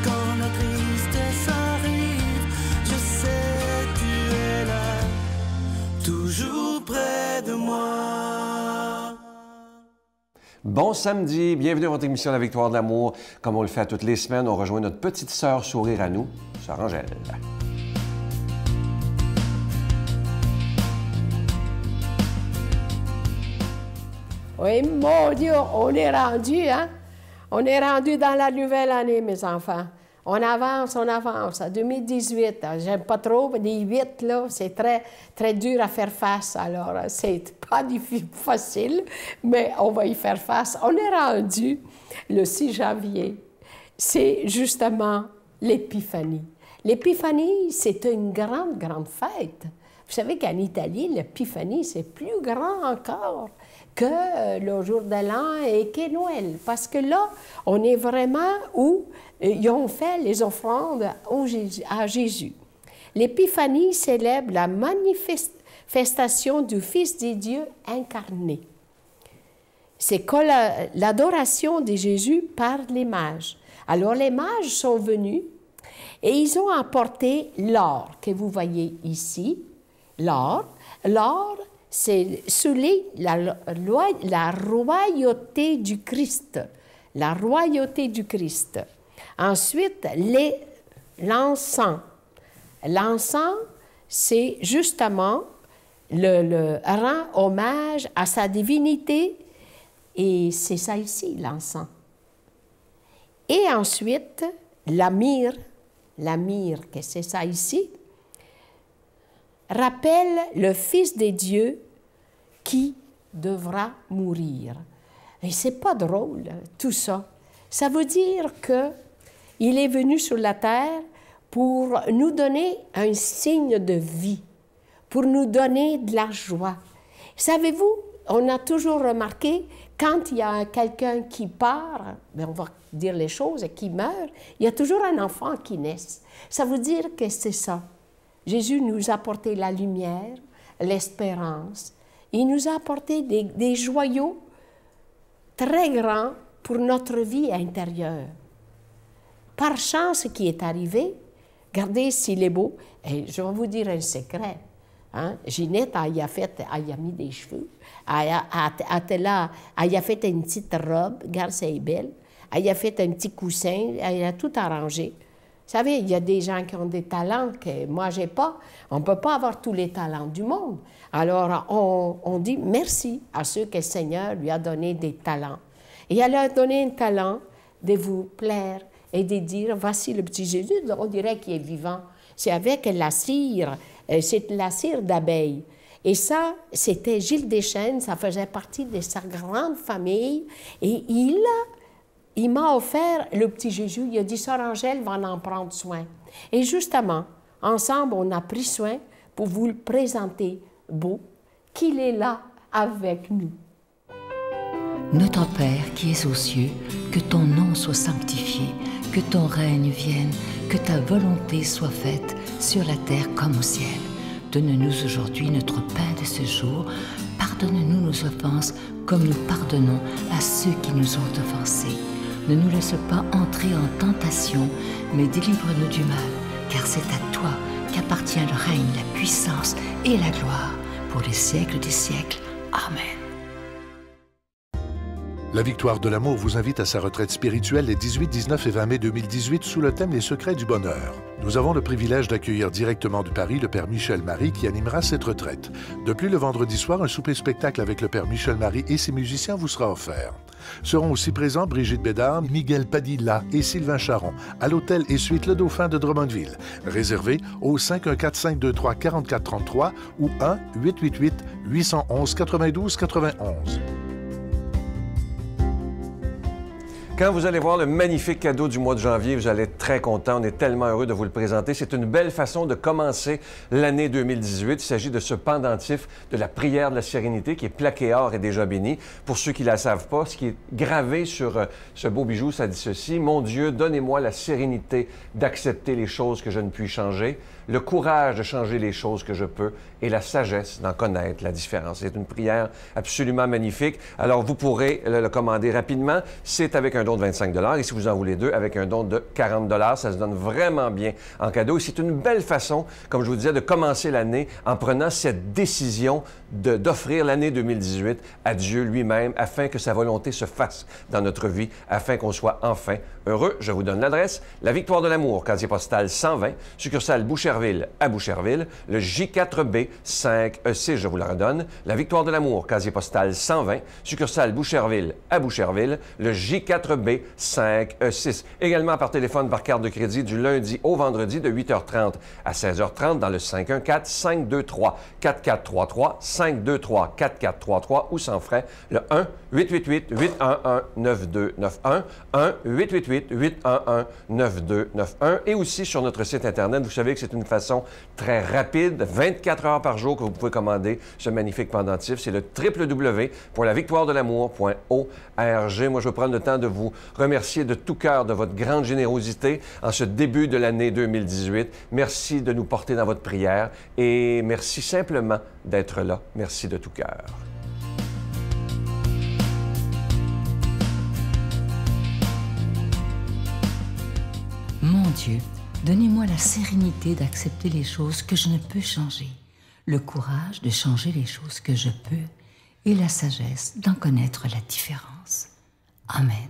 Quand la tristesse arrive, je sais tu es là, toujours près de moi. Bon samedi, bienvenue à votre émission La Victoire de l'amour. Comme on le fait toutes les semaines, on rejoint notre petite sœur sourire à nous, sœur Angèle. Oui, mon Dieu, on est rendu, hein? On est rendu dans la nouvelle année, mes enfants. On avance, on avance. 2018, j'aime pas trop, les 8, là, c'est très, très dur à faire face. Alors, c'est pas facile, mais on va y faire face. On est rendu le 6 janvier. C'est justement l'Épiphanie. L'Épiphanie, c'est une grande, grande fête. Vous savez qu'en Italie, l'Épiphanie, c'est plus grand encore que le jour de l'an et que Noël. Parce que là, on est vraiment où ils ont fait les offrandes à Jésus. L'Épiphanie célèbre la manifestation du Fils de Dieu incarné. C'est l'adoration de Jésus par les mages. Alors, les mages sont venus et ils ont apporté l'or que vous voyez ici. L'or, c'est souligner la royauté du Christ. La royauté du Christ. Ensuite, l'encens. L'encens, c'est justement le rend hommage à sa divinité, et c'est ça ici, l'encens. Et ensuite, la myrrhe, que c'est ça ici, rappelle le Fils de Dieu qui devra mourir. Et c'est pas drôle, tout ça. Ça veut dire qu'il est venu sur la terre pour nous donner un signe de vie, pour nous donner de la joie. Savez-vous, on a toujours remarqué, quand il y a quelqu'un qui part, bien on va dire les choses, qui meurt, il y a toujours un enfant qui naît. Ça veut dire que c'est ça. Jésus nous a apporté la lumière, l'espérance. Il nous a apporté des joyaux très grands pour notre vie intérieure. Par chance, ce qui est arrivé, regardez s'il est beau, et je vais vous dire un secret. Hein? Ginette, elle a mis des cheveux, elle a fait une petite robe, regarde, c'est belle, elle a fait un petit coussin, elle a tout arrangé. Vous savez, il y a des gens qui ont des talents que moi, je n'ai pas. On ne peut pas avoir tous les talents du monde. Alors, on dit merci à ceux que le Seigneur lui a donné des talents. Et elle a donné un talent de vous plaire et de dire, voici le petit Jésus, on dirait qu'il est vivant. C'est avec la cire, c'est la cire d'abeille. Et ça, c'était Gilles Deschênes, ça faisait partie de sa grande famille. Et il m'a offert le petit Jésus. Il a dit, Sœur Angèle va en prendre soin. Et justement, ensemble, on a pris soin pour vous le présenter beau, qu'il est là avec nous. Notre Père qui es aux cieux, que ton nom soit sanctifié, que ton règne vienne, que ta volonté soit faite sur la terre comme au ciel. Donne-nous aujourd'hui notre pain de ce jour. Pardonne-nous nos offenses comme nous pardonnons à ceux qui nous ont offensés. Ne nous laisse pas entrer en tentation, mais délivre-nous du mal, car c'est à toi qu'appartient le règne, la puissance et la gloire pour les siècles des siècles. Amen. La Victoire de l'amour vous invite à sa retraite spirituelle les 18, 19 et 20 mai 2018 sous le thème « Les secrets du bonheur ». Nous avons le privilège d'accueillir directement de Paris le Père Michel Marie qui animera cette retraite. De plus, le vendredi soir, un souper-spectacle avec le Père Michel Marie et ses musiciens vous sera offert. Seront aussi présents Brigitte Bédard, Miguel Padilla et Sylvain Charon à l'hôtel et suite Le Dauphin de Drummondville. Réservé au 514-523-4433 ou 1-888-811-92-91. Quand vous allez voir le magnifique cadeau du mois de janvier, vous allez être très content. On est tellement heureux de vous le présenter. C'est une belle façon de commencer l'année 2018. Il s'agit de ce pendentif de la prière de la sérénité qui est plaqué or et déjà béni. Pour ceux qui ne la savent pas, ce qui est gravé sur ce beau bijou, ça dit ceci. « Mon Dieu, donnez-moi la sérénité d'accepter les choses que je ne puis changer, le courage de changer les choses que je peux et la sagesse d'en connaître la différence. » C'est une prière absolument magnifique. Alors, vous pourrez le commander rapidement. C'est avec un un don de 25 $. Et si vous en voulez 2, avec un don de 40 $. Ça se donne vraiment bien en cadeau. Et c'est une belle façon, comme je vous disais, de commencer l'année en prenant cette décision d'offrir l'année 2018 à Dieu lui-même afin que sa volonté se fasse dans notre vie, afin qu'on soit enfin heureux. Je vous donne l'adresse. La Victoire de l'amour, casier postal 120, succursale Boucherville à Boucherville, le J4B 5E6, je vous la redonne. La Victoire de l'amour, casier postal 120, succursale Boucherville à Boucherville, le J4B 5E6. Également par téléphone, par carte de crédit du lundi au vendredi de 8h30 à 16h30 dans le 514-523-4433, 523-4433 ou sans frais, le 1-888-811-9291, 1-888-811-9291 et aussi sur notre site Internet. Vous savez que c'est une façon très rapide, 24 heures par jour que vous pouvez commander ce magnifique pendentif. C'est le www.lavictoiredelamour.org. Moi, je veux prendre le temps de vous remercier de tout cœur de votre grande générosité en ce début de l'année 2018. Merci de nous porter dans votre prière et merci simplement d'être là. Merci de tout cœur. Mon Dieu, donnez-moi la sérénité d'accepter les choses que je ne peux changer, le courage de changer les choses que je peux et la sagesse d'en connaître la différence. Amen.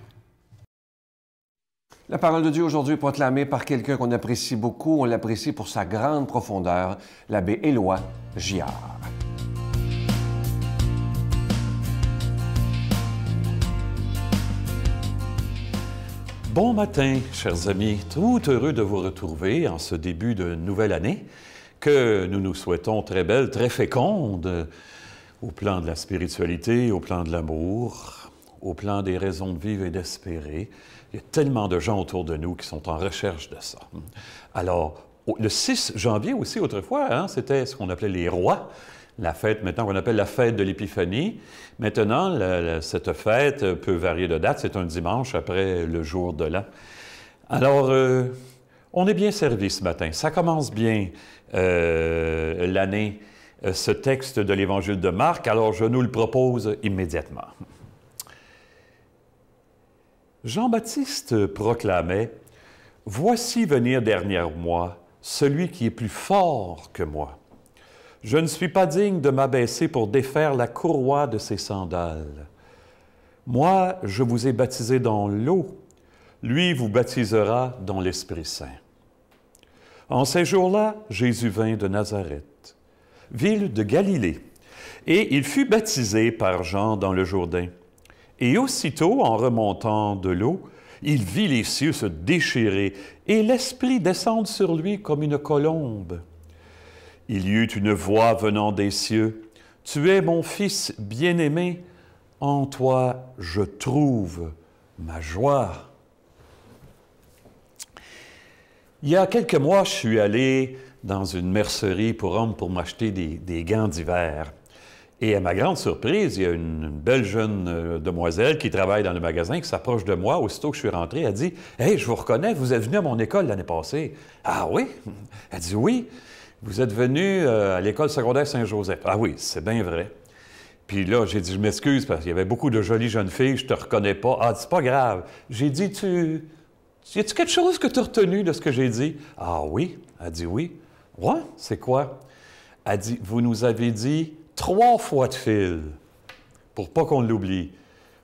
La parole de Dieu aujourd'hui est proclamée par quelqu'un qu'on apprécie beaucoup. On l'apprécie pour sa grande profondeur, l'abbé Éloi Giard. Bon matin, chers amis. Tout heureux de vous retrouver en ce début de nouvelle année que nous nous souhaitons très belle, très féconde au plan de la spiritualité, au plan de l'amour, au plan des raisons de vivre et d'espérer. Il y a tellement de gens autour de nous qui sont en recherche de ça. Alors, le 6 janvier aussi, autrefois, c'était ce qu'on appelait les rois, la fête maintenant qu'on appelle la fête de l'Épiphanie. Maintenant, cette fête peut varier de date, c'est un dimanche après le jour de l'an. Alors, on est bien servi ce matin. Ça commence bien l'année, ce texte de l'Évangile de Marc, alors je nous le propose immédiatement. Jean-Baptiste proclamait « Voici venir derrière moi celui qui est plus fort que moi. Je ne suis pas digne de m'abaisser pour défaire la courroie de ses sandales. Moi, je vous ai baptisé dans l'eau. Lui vous baptisera dans l'Esprit Saint. » En ces jours-là, Jésus vint de Nazareth, ville de Galilée, et il fut baptisé par Jean dans le Jourdain. Et aussitôt, en remontant de l'eau, il vit les cieux se déchirer et l'Esprit descendre sur lui comme une colombe. Il y eut une voix venant des cieux. « Tu es mon Fils bien-aimé, en toi je trouve ma joie. » Il y a quelques mois, je suis allé dans une mercerie pour hommes pour m'acheter des gants d'hiver. Et à ma grande surprise, il y a une belle jeune demoiselle qui travaille dans le magasin qui s'approche de moi. Aussitôt que je suis rentré, elle dit « Hey, je vous reconnais, vous êtes venu à mon école l'année passée. »« Ah oui? » Elle dit « Oui, vous êtes venu à l'école secondaire Saint-Joseph. »« Ah oui, c'est bien vrai. » Puis là, j'ai dit « Je m'excuse parce qu'il y avait beaucoup de jolies jeunes filles, je te reconnais pas. »« Ah, c'est pas grave. » J'ai dit « Y a-tu quelque chose que tu as retenu de ce que j'ai dit? »« Ah oui. » Elle dit « Oui. »« Ouais, c'est quoi? » Elle dit « Vous nous avez dit 3 fois de fil, pour pas qu'on l'oublie.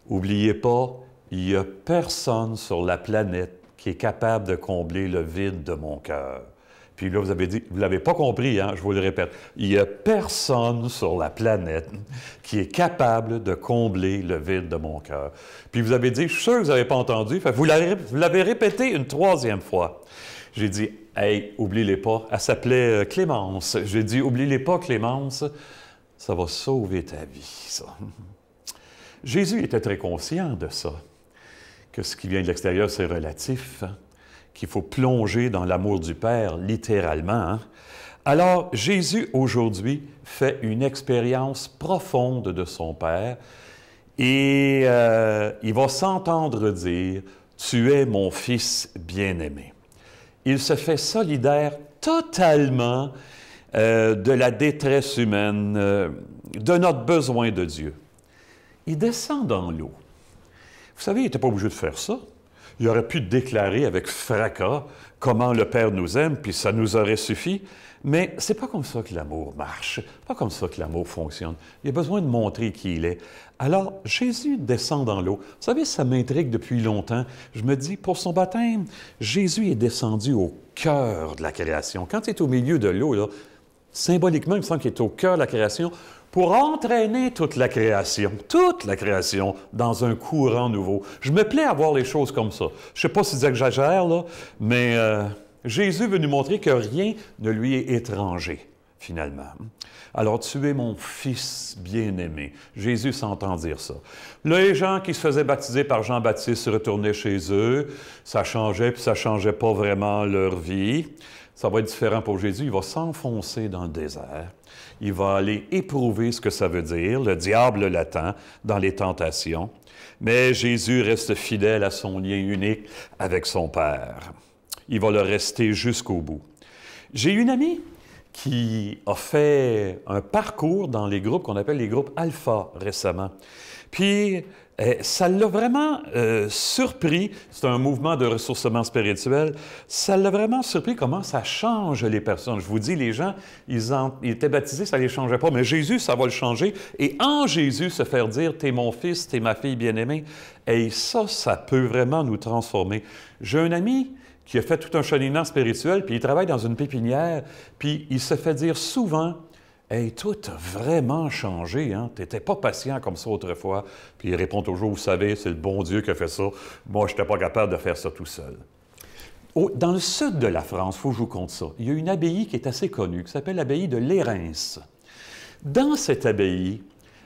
Oubliez pas, il n'y a personne sur la planète qui est capable de combler le vide de mon cœur. » Puis là, vous avez dit, vous ne l'avez pas compris, hein, je vous le répète, il n'y a personne sur la planète qui est capable de combler le vide de mon cœur. Puis vous avez dit, je suis sûr que vous n'avez pas entendu, fait, vous l'avez répété une 3e fois. J'ai dit, hey, oublie-les pas. Elle s'appelait Clémence. J'ai dit, oublie-les pas, Clémence. Ça va sauver ta vie, ça. Jésus était très conscient de ça, que ce qui vient de l'extérieur, c'est relatif, hein, qu'il faut plonger dans l'amour du Père, littéralement. Hein. Alors, Jésus, aujourd'hui, fait une expérience profonde de son Père et il va s'entendre dire « Tu es mon Fils bien-aimé ». Il se fait solidaire totalement de la détresse humaine, de notre besoin de Dieu. Il descend dans l'eau. Vous savez, il n'était pas obligé de faire ça. Il aurait pu déclarer avec fracas comment le Père nous aime, puis ça nous aurait suffi. Mais c'est pas comme ça que l'amour marche, pas comme ça que l'amour fonctionne. Il a besoin de montrer qui il est. Alors, Jésus descend dans l'eau. Vous savez, ça m'intrigue depuis longtemps. Je me dis, pour son baptême, Jésus est descendu au cœur de la création. Quand il est au milieu de l'eau, là, symboliquement, il me semble qu'il est au cœur de la création pour entraîner toute la création, dans un courant nouveau. Je me plais à voir les choses comme ça. Je ne sais pas si j'exagère, là, mais Jésus veut nous montrer que rien ne lui est étranger, finalement. Alors, tu es mon fils bien-aimé. Jésus s'entend dire ça. Les gens qui se faisaient baptiser par Jean-Baptiste retournaient chez eux. Ça changeait, puis ça ne changeait pas vraiment leur vie. Ça va être différent pour Jésus. Il va s'enfoncer dans le désert. Il va aller éprouver ce que ça veut dire. Le diable l'attend dans les tentations. Mais Jésus reste fidèle à son lien unique avec son Père. Il va le rester jusqu'au bout. J'ai une amie qui a fait un parcours dans les groupes qu'on appelle les groupes alpha récemment. Puis, ça l'a vraiment surpris, c'est un mouvement de ressourcement spirituel, ça l'a vraiment surpris comment ça change les personnes. Je vous dis, les gens, ils étaient baptisés, ça ne les changeait pas, mais Jésus, ça va le changer. Et en Jésus, se faire dire « T'es mon fils, t'es ma fille bien-aimée », et ça peut vraiment nous transformer. J'ai un ami qui a fait tout un cheminement spirituel, puis il travaille dans une pépinière, puis il se fait dire souvent « Hey, toi, t'as vraiment changé, hein? T'étais pas patient comme ça autrefois. » Puis il répond toujours « Vous savez, c'est le bon Dieu qui a fait ça. Moi, je n'étais pas capable de faire ça tout seul. » Dans le sud de la France, il faut que je vous conte ça, il y a une abbaye qui est assez connue, qui s'appelle l'abbaye de Lérins. Dans cette abbaye,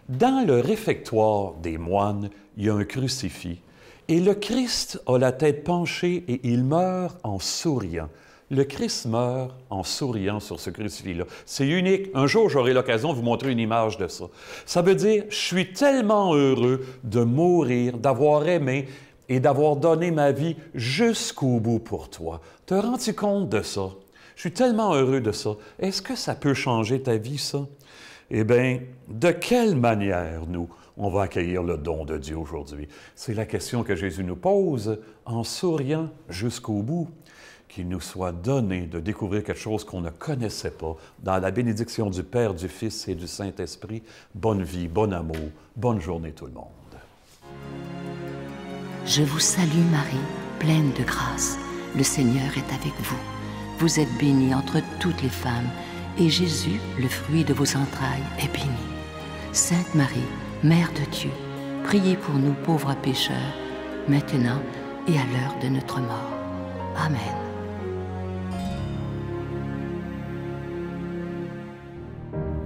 dans le réfectoire des moines, il y a un crucifix. Et le Christ a la tête penchée et il meurt en souriant. Le Christ meurt en souriant sur ce crucifix-là. C'est unique. Un jour, j'aurai l'occasion de vous montrer une image de ça. Ça veut dire, je suis tellement heureux de mourir, d'avoir aimé et d'avoir donné ma vie jusqu'au bout pour toi. Te rends-tu compte de ça? Je suis tellement heureux de ça. Est-ce que ça peut changer ta vie, ça? Eh bien, de quelle manière, nous, on va accueillir le don de Dieu aujourd'hui? C'est la question que Jésus nous pose en souriant jusqu'au bout. Qu'il nous soit donné de découvrir quelque chose qu'on ne connaissait pas dans la bénédiction du Père, du Fils et du Saint-Esprit. Bonne vie, bon amour, bonne journée tout le monde. Je vous salue Marie, pleine de grâce. Le Seigneur est avec vous. Vous êtes bénie entre toutes les femmes, et Jésus, le fruit de vos entrailles, est béni. Sainte Marie, Mère de Dieu, priez pour nous pauvres pécheurs, maintenant et à l'heure de notre mort. Amen.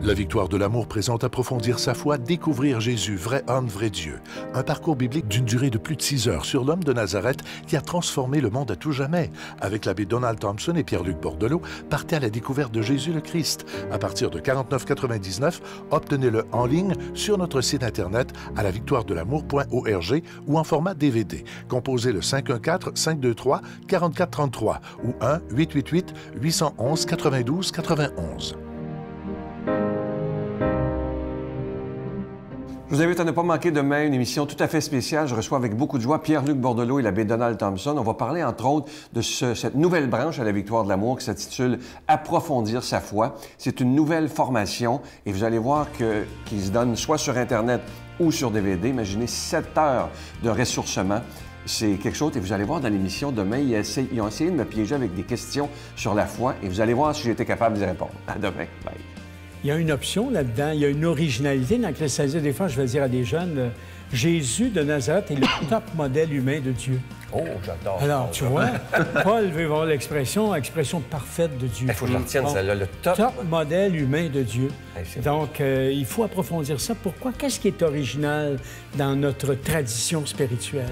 La victoire de l'amour présente Approfondir sa foi, découvrir Jésus, vrai homme, vrai Dieu. Un parcours biblique d'une durée de plus de 6 heures sur l'homme de Nazareth qui a transformé le monde à tout jamais. Avec l'abbé Donald Thompson et Pierre-Luc Bordelot, partez à la découverte de Jésus le Christ. À partir de 49,99 $, obtenez-le en ligne sur notre site Internet à lavictoiredelamour.org ou en format DVD. Composez le 514-523-4433 ou 1-888-811-92-91. Je vous invite à ne pas manquer demain une émission tout à fait spéciale. Je reçois avec beaucoup de joie Pierre-Luc Bordelot et l'abbé Donald Thompson. On va parler, entre autres, de cette nouvelle branche à la Victoire de l'amour qui s'intitule « Approfondir sa foi ». C'est une nouvelle formation et vous allez voir qu'ils se donnent soit sur Internet ou sur DVD. Imaginez 7 heures de ressourcement. C'est quelque chose, et vous allez voir dans l'émission demain, ils ont essayé de me piéger avec des questions sur la foi et vous allez voir si j'étais capable d'y répondre. À demain. Bye. Il y a une option là-dedans, il y a une originalité dans laquelle ça veut dire, des fois, je vais dire à des jeunes, Jésus de Nazareth est le top modèle humain de Dieu. Oh, j'adore. Alors, tu vois, Paul veut voir l'expression parfaite de Dieu. Il faut que je retienne celle-là, le top modèle humain de Dieu. Bon. Donc, il faut approfondir ça. Pourquoi? Qu'est-ce qui est original dans notre tradition spirituelle?